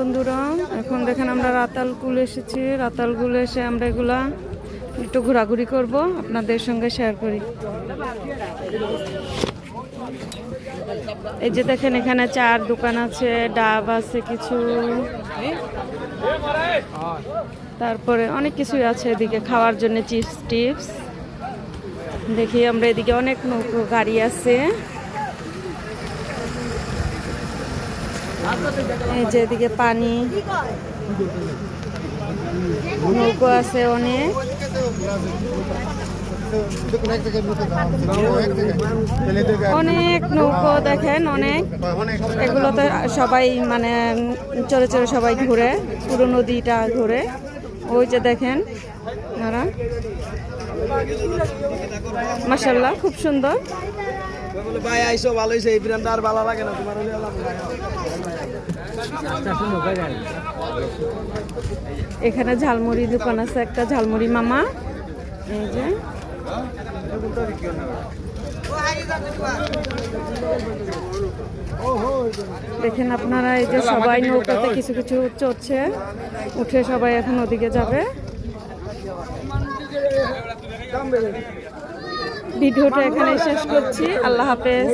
বন্ধুরা, এখন দেখেন আমরা রাতালকুল এসেছি। রাতালকুল এসে আমরা এগুলা একটু ঘোরাঘুরি করব, আপনাদের সঙ্গে শেয়ার করি। এই যে দেখেন এখানে চার দোকান আছে, ডাব আছে কিছু, তারপরে অনেক কিছুই আছে এদিকে খাওয়ার জন্য, চিপস টিপস। দেখি আমরা এদিকে অনেক নৌকো গাড়ি আছে, এই যে এদিকে পানি নৌকো আছে অনেক। অনেক নৌকো দেখেন অনেক, এগুলো তো সবাই মানে চড়ে চড়ে সবাই ঘুরে, পুরো নদীটা ঘুরে। ওই যে দেখেন আপনারা, মাশাআল্লাহ খুব সুন্দর। এখানে ঝালমুড়ি দোকান আছে একটা, ঝালমুড়ি মামা। এই যে দেখেন আপনারা, এই যে সবাই নৌকাতে কিছু কিছু চড়ছে, উঠে সবাই এখন ওদিকে যাবে। ভিডিওটা এখানে শেষ করছি, আল্লাহ হাফেজ।